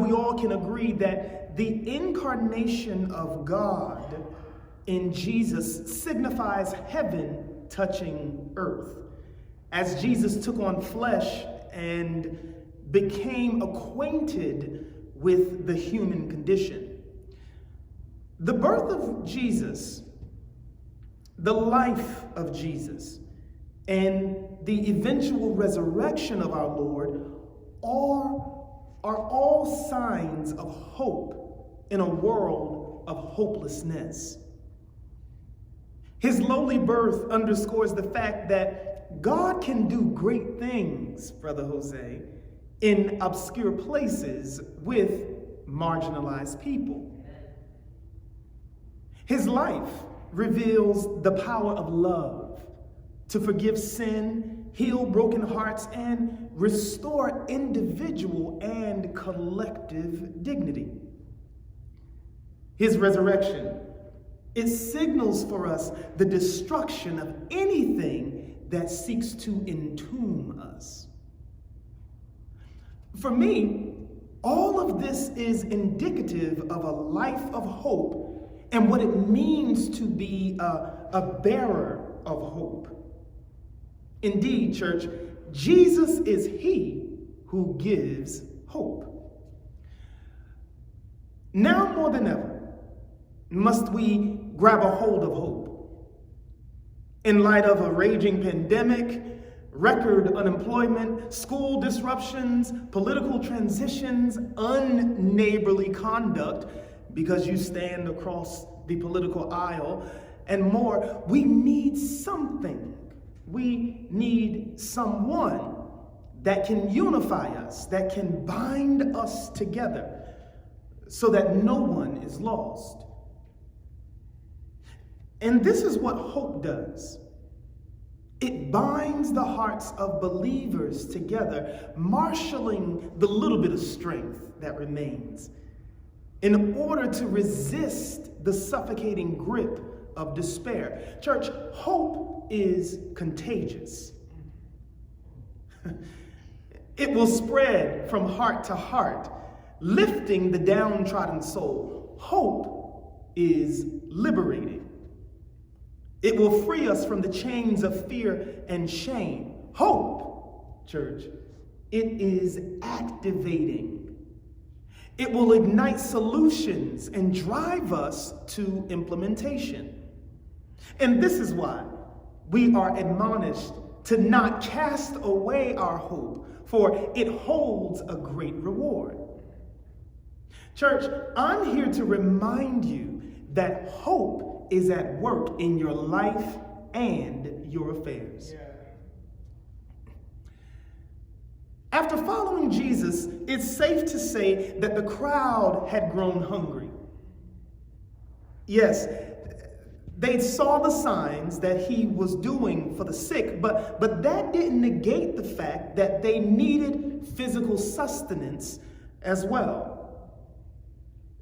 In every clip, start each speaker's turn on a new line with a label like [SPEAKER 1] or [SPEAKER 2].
[SPEAKER 1] we all can agree that the incarnation of God in Jesus signifies heaven touching earth, as Jesus took on flesh and became acquainted with the human condition. The birth of Jesus, the life of Jesus, and the eventual resurrection of our Lord are all signs of hope in a world of hopelessness. His lowly birth underscores the fact that God can do great things, Brother Jose, in obscure places with marginalized people. His life reveals the power of love to forgive sin, heal broken hearts, and restore individual and collective dignity. His resurrection, it signals for us the destruction of anything that seeks to entomb us. For me, all of this is indicative of a life of hope and what it means to be a bearer of hope. Indeed, church, Jesus is he who gives hope. Now more than ever, must we grab a hold of hope. In light of a raging pandemic, record unemployment, school disruptions, political transitions, unneighborly conduct, because you stand across the political aisle, and more, we need something. We need someone that can unify us, that can bind us together so that no one is lost. And this is what hope does. It binds the hearts of believers together, marshaling the little bit of strength that remains in order to resist the suffocating grip of despair. Church, hope is contagious. It will spread from heart to heart, lifting the downtrodden soul. Hope is liberating. It will free us from the chains of fear and shame. Hope, church, it is activating. It will ignite solutions and drive us to implementation. And this is why we are admonished to not cast away our hope, for it holds a great reward. Church, I'm here to remind you that hope is at work in your life and your affairs. After following Jesus, it's safe to say that the crowd had grown hungry. Yes, they saw the signs that he was doing for the sick, but that didn't negate the fact that they needed physical sustenance as well.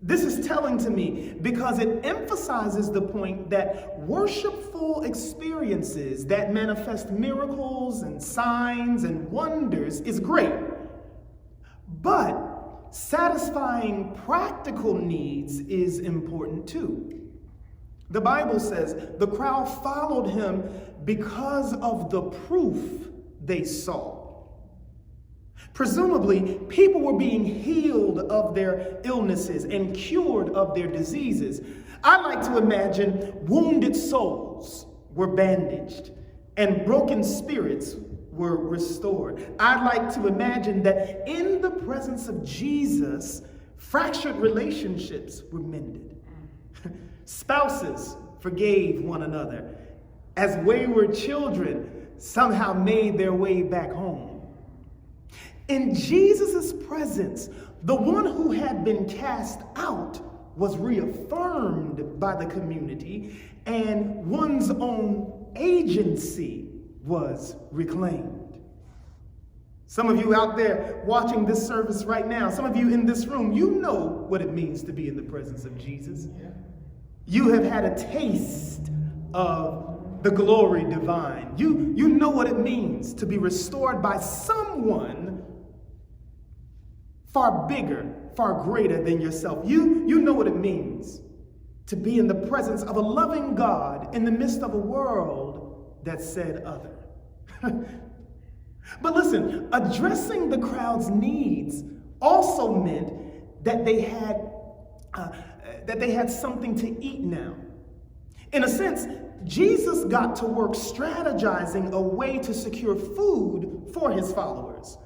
[SPEAKER 1] This is telling to me because it emphasizes the point that worshipful experiences that manifest miracles and signs and wonders is great. But satisfying practical needs is important too. The Bible says the crowd followed him because of the proof they saw. Presumably, people were being healed of their illnesses and cured of their diseases. I like to imagine wounded souls were bandaged and broken spirits were restored. I'd like to imagine that in the presence of Jesus, fractured relationships were mended. Spouses forgave one another as wayward children somehow made their way back home. In Jesus' presence, the one who had been cast out was reaffirmed by the community, and one's own agency was reclaimed. Some of you out there watching this service right now, some of you in this room, you know what it means to be in the presence of Jesus. You have had a taste of the glory divine. You know what it means to be restored by someone far bigger, far greater than yourself. You know what it means to be in the presence of a loving God in the midst of a world that said other. But listen, addressing the crowd's needs also meant that they had something to eat now. In a sense, Jesus got to work strategizing a way to secure food for his followers.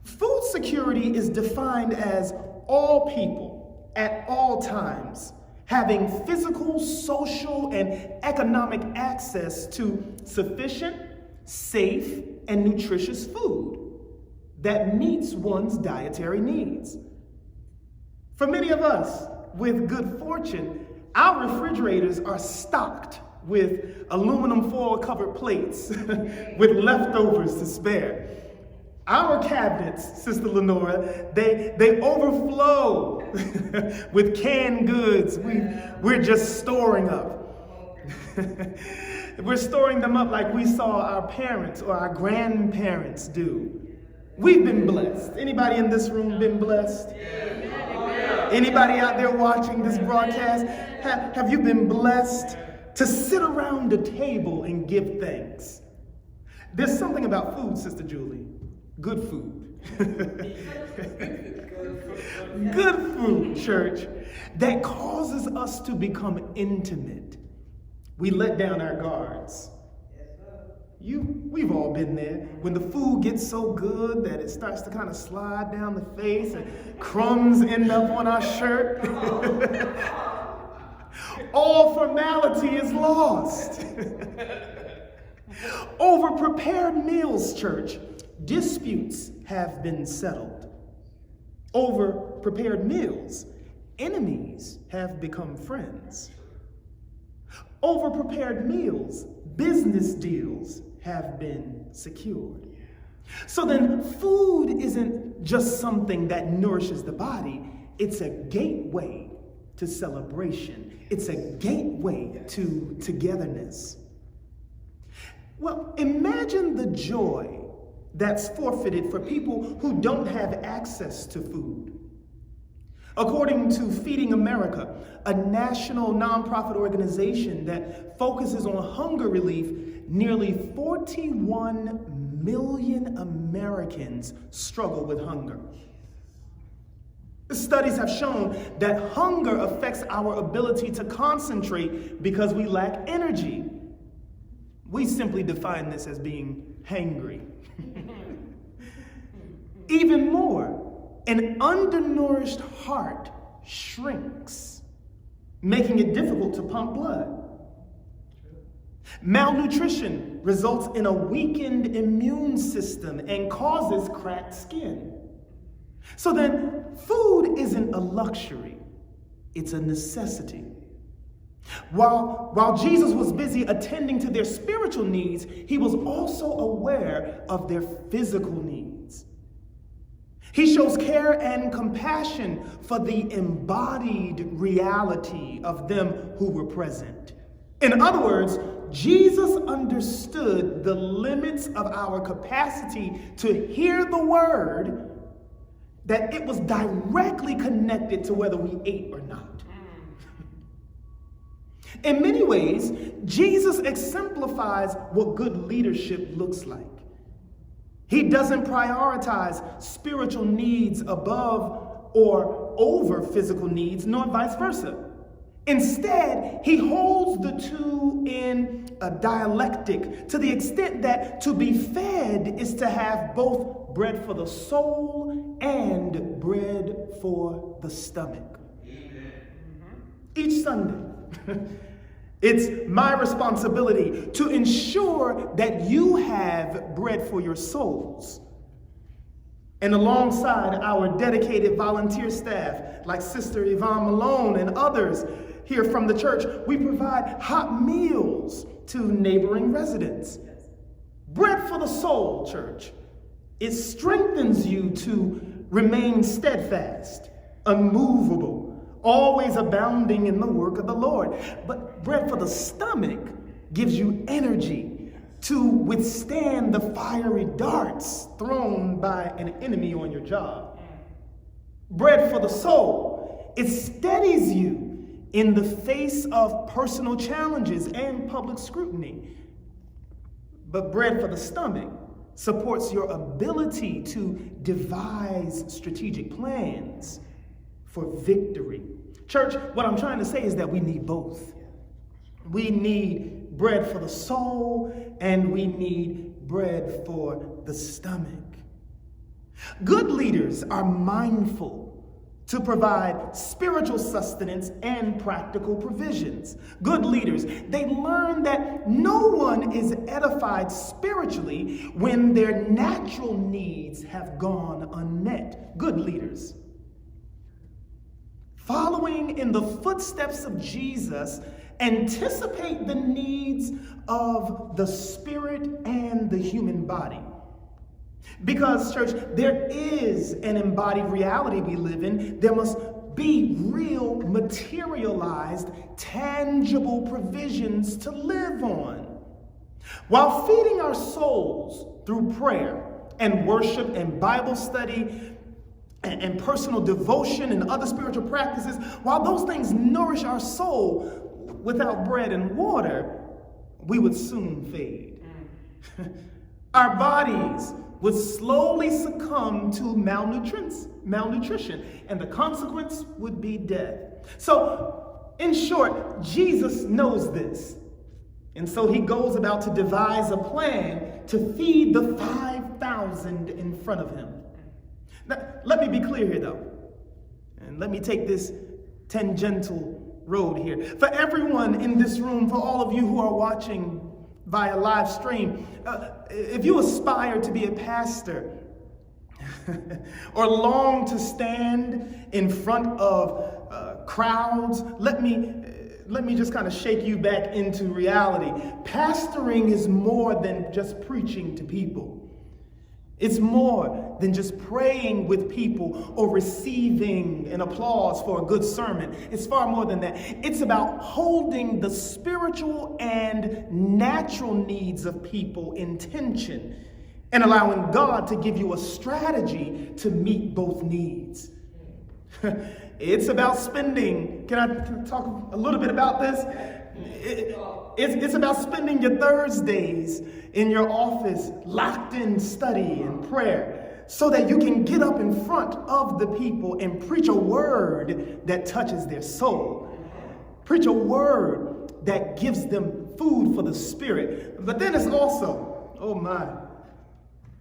[SPEAKER 1] Food security is defined as all people at all times having physical, social, and economic access to sufficient, safe, and nutritious food that meets one's dietary needs. For many of us with good fortune, our refrigerators are stocked with aluminum foil covered plates with leftovers to spare. Our cabinets, Sister Lenora, they overflow with canned goods we're just storing up. We're storing them up like we saw our parents or our grandparents do. We've been blessed. Anybody in this room been blessed? Anybody out there watching this broadcast, have you been blessed to sit around the table and give thanks? There's something about food, Sister Julie. Good food. Good food, church, that causes us to become intimate. We let down our guards. We've all been there. When the food gets so good that it starts to kind of slide down the face and crumbs end up on our shirt. All formality is lost. Over prepared meals, church, disputes have been settled. Over prepared meals, enemies have become friends. Over prepared meals, business deals have been secured. So then food isn't just something that nourishes the body, it's a gateway to celebration. It's a gateway to togetherness. Well, imagine the joy that's forfeited for people who don't have access to food. According to Feeding America, a national nonprofit organization that focuses on hunger relief, nearly 41 million Americans struggle with hunger. Studies have shown that hunger affects our ability to concentrate because we lack energy. We simply define this as being hangry. Even more, an undernourished heart shrinks, making it difficult to pump blood. Malnutrition results in a weakened immune system and causes cracked skin. So then, food isn't a luxury, it's a necessity. While Jesus was busy attending to their spiritual needs, he was also aware of their physical needs. He shows care and compassion for the embodied reality of them who were present. In other words, Jesus understood the limits of our capacity to hear the word, that it was directly connected to whether we ate or not. In many ways, Jesus exemplifies what good leadership looks like. He doesn't prioritize spiritual needs above or over physical needs, nor vice versa. Instead, he holds the two in a dialectic to the extent that to be fed is to have both bread for the soul and bread for the stomach. Amen. Each Sunday, it's my responsibility to ensure that you have bread for your souls. And alongside our dedicated volunteer staff, like Sister Yvonne Malone and others here from the church, we provide hot meals to neighboring residents. Bread for the soul, church. It strengthens you to remain steadfast, unmovable, always abounding in the work of the Lord. But bread for the stomach gives you energy to withstand the fiery darts thrown by an enemy on your job. Bread for the soul. It steadies you in the face of personal challenges and public scrutiny. But bread for the stomach supports your ability to devise strategic plans for victory. Church, what I'm trying to say is that we need both. We need bread for the soul, and we need bread for the stomach. Good leaders are mindful to provide spiritual sustenance and practical provisions. Good leaders, they learn that no one is edified spiritually when their natural needs have gone unmet. Good leaders, following in the footsteps of Jesus, anticipate the needs of the spirit and the human body. Because, church, there is an embodied reality we live in. There must be real, materialized, tangible provisions to live on. While feeding our souls through prayer and worship and Bible study and personal devotion and other spiritual practices, while those things nourish our soul, without bread and water, we would soon fade. Our bodies would slowly succumb to malnutrition, and the consequence would be death. So, in short, Jesus knows this. And so he goes about to devise a plan to feed the 5,000 in front of him. Now, let me be clear here, though. And let me take this tangential road here. For everyone in this room, for all of you who are watching via live stream, if you aspire to be a pastor or long to stand in front of crowds, let me just kind of shake you back into reality. Pastoring is more than just preaching to people. It's more than just praying with people or receiving an applause for a good sermon. It's far more than that. It's about holding the spiritual and natural needs of people in tension and allowing God to give you a strategy to meet both needs. It's about spending. Can I talk a little bit about this? It's about spending your Thursdays in your office locked in study and prayer so that you can get up in front of the people and preach a word that touches their soul. Preach a word that gives them food for the spirit. But then it's also,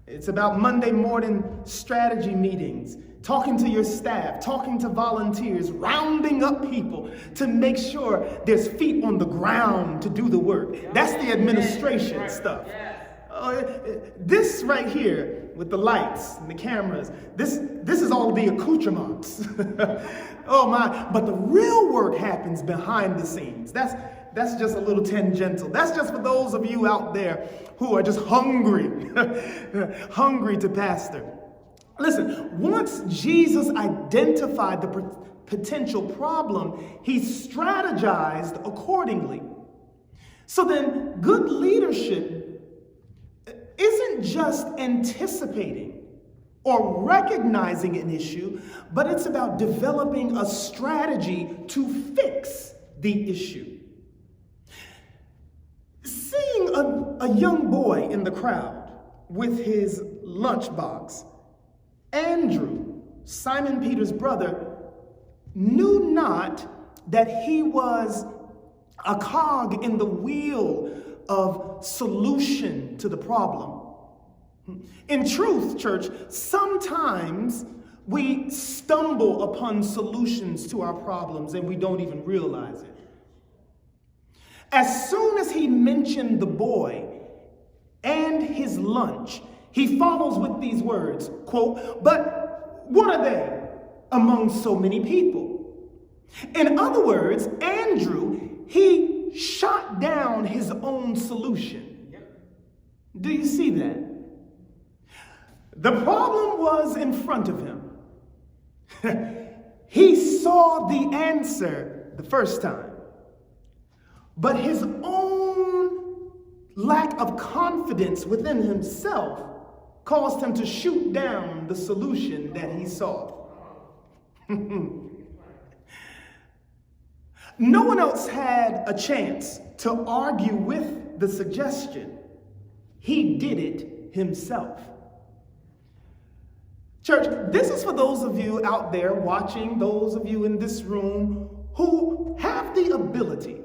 [SPEAKER 1] it's about Monday morning strategy meetings, talking to your staff, talking to volunteers, rounding up people to make sure there's feet on the ground to do the work. That's the administration stuff. This right here with the lights and the cameras, this is all the accoutrements. But the real work happens behind the scenes. That's just a little tangential. That's just for those of you out there who are just hungry, hungry to pastor. Listen, once Jesus identified the potential problem, he strategized accordingly. So then, good leadership isn't just anticipating or recognizing an issue, but it's about developing a strategy to fix the issue. Seeing a young boy in the crowd with his lunchbox, Andrew, Simon Peter's brother, knew not that he was a cog in the wheel of solution to the problem. In truth, church, sometimes we stumble upon solutions to our problems and we don't even realize it. As soon as he mentioned the boy and his lunch, he follows with these words, quote, "But what are they among so many people?" In other words, Andrew, he shot down his own solution. Do you see that? The problem was in front of him. He saw the answer the first time, but his own lack of confidence within himself caused him to shoot down the solution that he saw. No one else had a chance to argue with the suggestion. He did it himself. Church, this is for those of you out there watching, those of you in this room who have the ability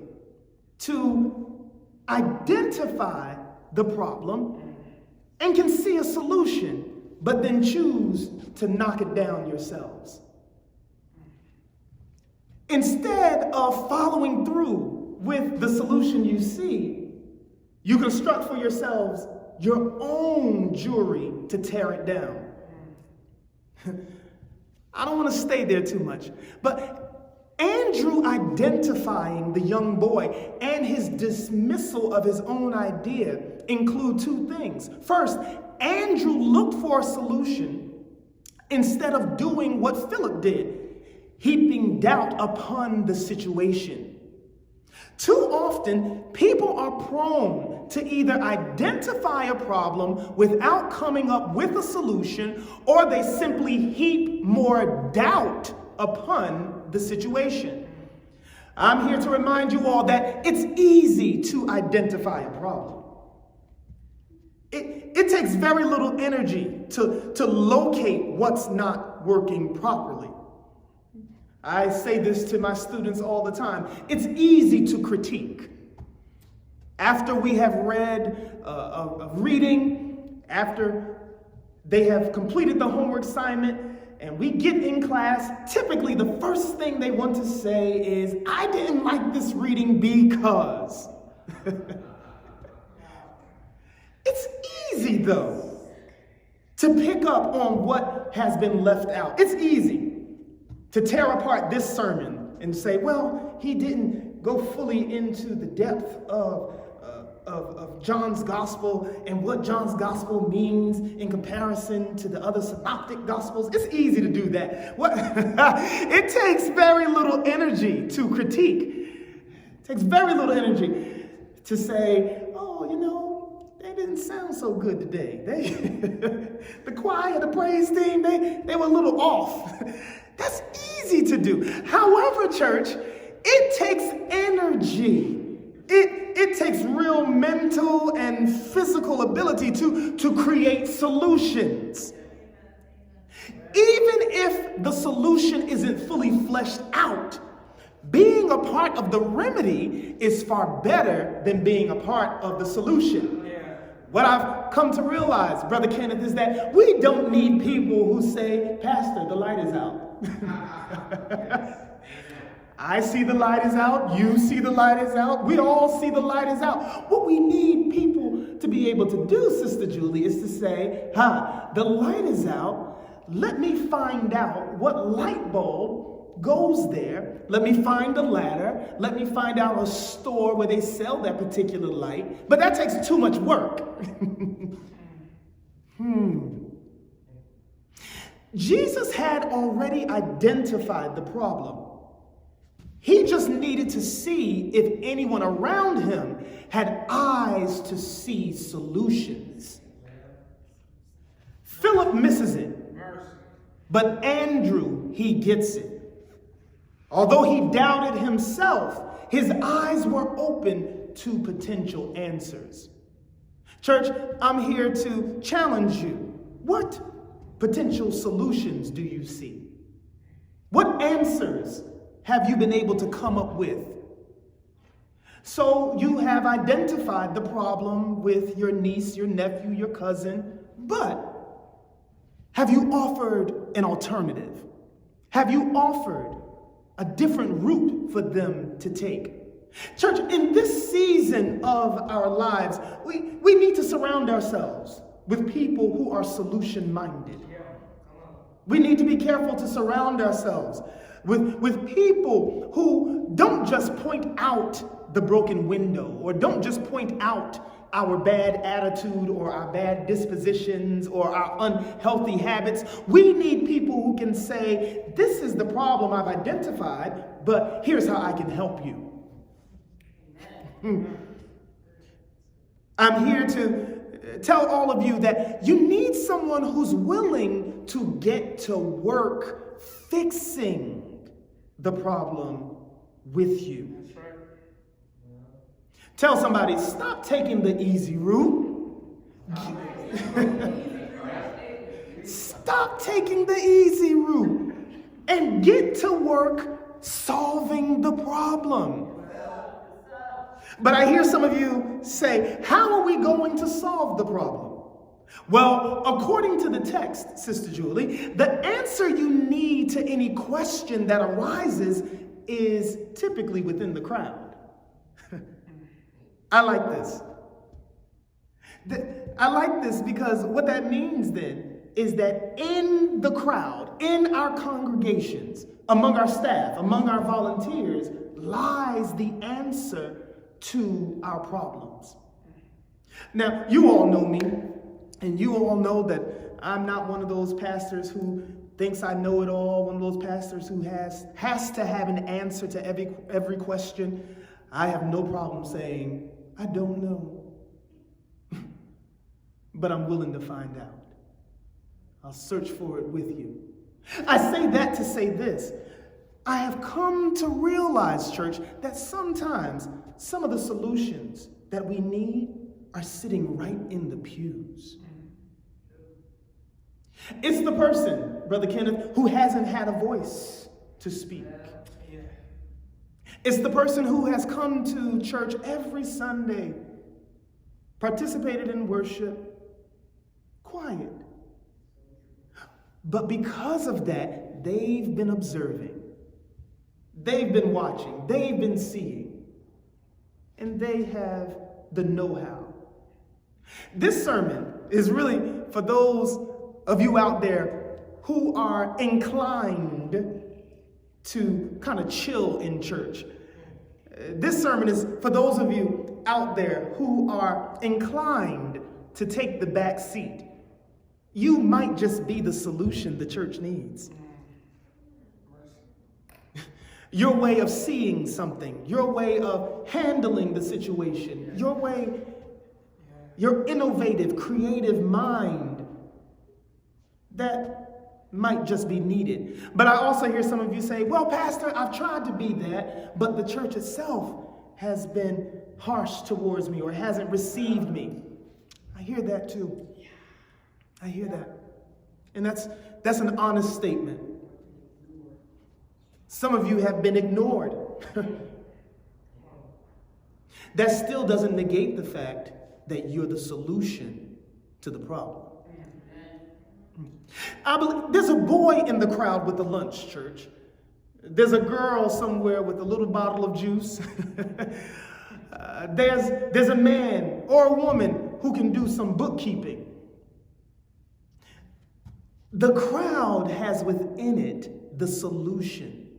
[SPEAKER 1] to identify the problem and can see a solution, but then choose to knock it down yourselves. Instead of following through with the solution you see, you construct for yourselves your own jury to tear it down. I don't want to stay there too much, but Andrew identifying the young boy and his dismissal of his own idea include two things. First, Andrew looked for a solution instead of doing what Philip did, heaping doubt upon the situation. Too often, people are prone to either identify a problem without coming up with a solution, or they simply heap more doubt upon the situation. I'm here to remind you all that it's easy to identify a problem. It takes very little energy to locate what's not working properly. I say this to my students all the time. It's easy to critique. After we have read a reading, after they have completed the homework assignment, and we get in class, typically the first thing they want to say is, I didn't like this reading because. It's easy, though, to pick up on what has been left out. It's easy to tear apart this sermon and say, well, he didn't go fully into the depth of John's gospel and what John's gospel means in comparison to the other synoptic gospels. It's easy to do that. It takes very little energy to critique. It takes very little energy to say, oh, you know, they didn't sound so good today. The choir, the praise team, they were a little off. That's easy to do. However, church, it takes energy. It takes real mental and physical ability to create solutions. Even if the solution isn't fully fleshed out, being a part of the remedy is far better than being a part of the solution. What I've come to realize, Brother Kenneth, is that we don't need people who say, Pastor, the light is out. I see the light is out. You see the light is out. We all see the light is out. What we need people to be able to do, Sister Julie, is to say, the light is out. Let me find out what light bulb goes there. Let me find a ladder. Let me find out a store where they sell that particular light. But that takes too much work. Jesus had already identified the problem. He just needed to see if anyone around him had eyes to see solutions. Philip misses it, but Andrew, he gets it. Although he doubted himself, his eyes were open to potential answers. Church, I'm here to challenge you. What potential solutions do you see? What answers have you been able to come up with? So you have identified the problem with your niece, your nephew, your cousin, but have you offered an alternative? Have you offered a different route for them to take? Church, in this season of our lives, we need to surround ourselves with people who are solution-minded. We need to be careful to surround ourselves with people who don't just point out the broken window, or don't just point out our bad attitude or our bad dispositions or our unhealthy habits. We need people who can say, this is the problem I've identified, but here's how I can help you. I'm here to tell all of you that you need someone who's willing to get to work fixing the problem with you.
[SPEAKER 2] That's right.
[SPEAKER 1] Tell somebody, stop taking the easy route. Stop taking the easy route and get to work solving the problem. But I hear some of you say, how are we going to solve the problem? Well, according to the text, Sister Julie, the answer you need to any question that arises is typically within the crowd. I like this. I like this because what that means then is that in the crowd, in our congregations, among our staff, among our volunteers, lies the answer to our problems. Now, you all know me, and you all know that I'm not one of those pastors who thinks I know it all, one of those pastors who has to have an answer to every question. I have no problem saying, I don't know. But I'm willing to find out. I'll search for it with you. I say that to say this. I have come to realize, church, that sometimes some of the solutions that we need are sitting right in the pews. It's the person, Brother Kenneth, who hasn't had a voice to speak. It's the person who has come to church every Sunday, participated in worship, quiet. But because of that, they've been observing. They've been watching. They've been seeing. And they have the know-how. This sermon is really for those of you out there who are inclined to kind of chill in church. This sermon is for those of you out there who are inclined to take the back seat. You might just be the solution the church needs. Your way of seeing something, your way of handling the situation, your innovative, creative mind, that might just be needed. But I also hear some of you say, well, Pastor, I've tried to be that, but the church itself has been harsh towards me or hasn't received me. I hear that too. I hear that. And that's an honest statement. Some of you have been ignored. That still doesn't negate the fact that you're the solution to the problem. I believe there's a boy in the crowd with the lunch, church. There's a girl somewhere with a little bottle of juice. There's a man or a woman who can do some bookkeeping. The crowd has within it the solution.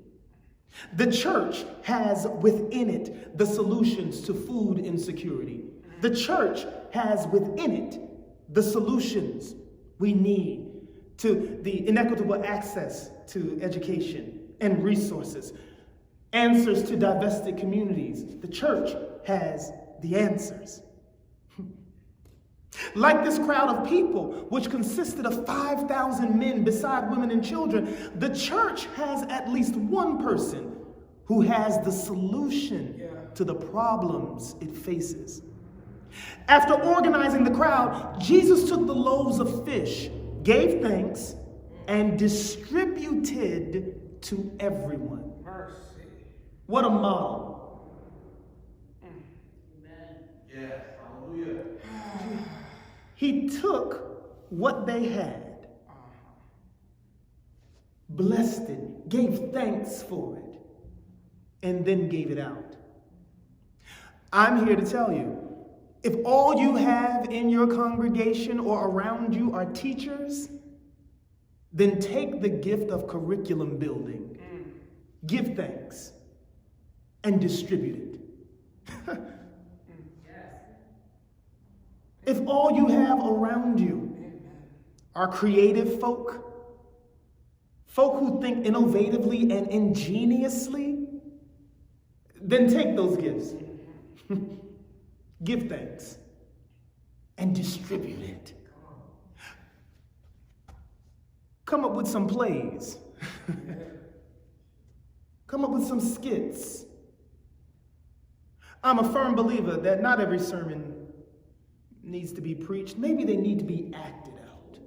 [SPEAKER 1] The church has within it the solutions to food insecurity. The church has within it the solutions we need to the inequitable access to education and resources, answers to divested communities. The church has the answers. Like this crowd of people, which consisted of 5,000 men beside women and children, the church has at least one person who has the solution to the problems it faces. After organizing the crowd, Jesus took the loaves of fish, gave thanks, and distributed to everyone.
[SPEAKER 2] Mercy.
[SPEAKER 1] What a model.
[SPEAKER 2] Amen.
[SPEAKER 3] Yes, hallelujah.
[SPEAKER 1] He took what they had, blessed it, gave thanks for it, and then gave it out. I'm here to tell you, if all you have in your congregation or around you are teachers, then take the gift of curriculum building, give thanks, and distribute it. If all you have around you are creative folk who think innovatively and ingeniously, then take those gifts, give thanks, and distribute it. Come up with some plays. Come up with some skits. I'm a firm believer that not every sermon needs to be preached. Maybe they need to be acted out.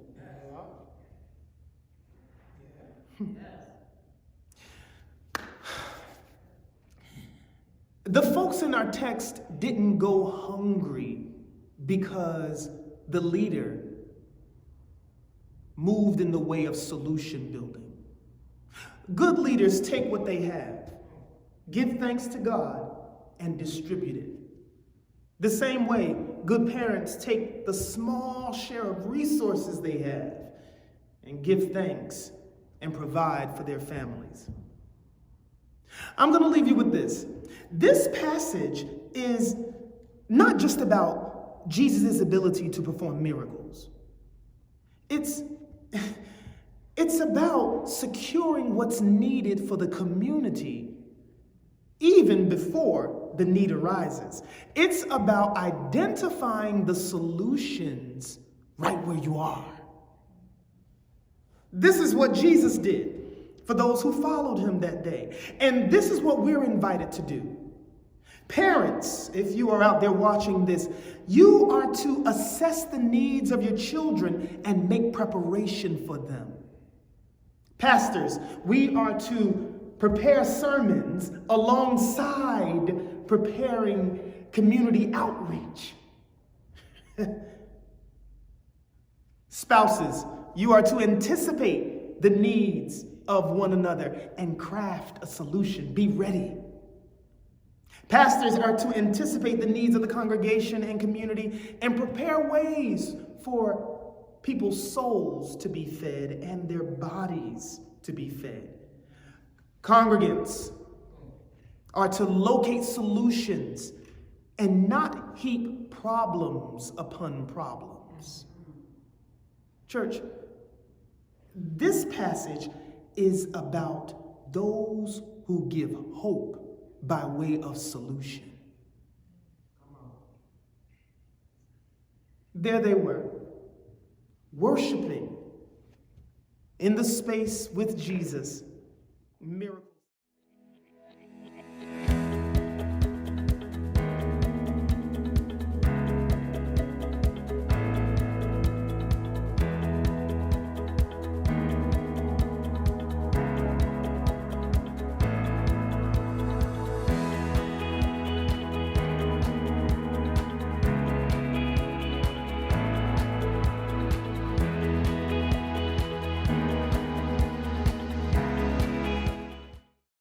[SPEAKER 1] The folks in our text didn't go hungry because the leader moved in the way of solution building. Good leaders take what they have, give thanks to God, and distribute it. The same way good parents take the small share of resources they have and give thanks and provide for their families. I'm going to leave you with this. This passage is not just about Jesus' ability to perform miracles. It's about securing what's needed for the community even before the need arises. It's about identifying the solutions right where you are. This is what Jesus did for those who followed him that day. And this is what we're invited to do. Parents, if you are out there watching this, you are to assess the needs of your children and make preparation for them. Pastors, we are to prepare sermons alongside preparing community outreach. Spouses, you are to anticipate the needs of one another and craft a solution. Be ready. Pastors are to anticipate the needs of the congregation and community and prepare ways for people's souls to be fed and their bodies to be fed. Congregants are to locate solutions and not heap problems upon problems. Church, this passage is about those who give hope by way of solution. There they were, worshiping in the space with Jesus. Miracle.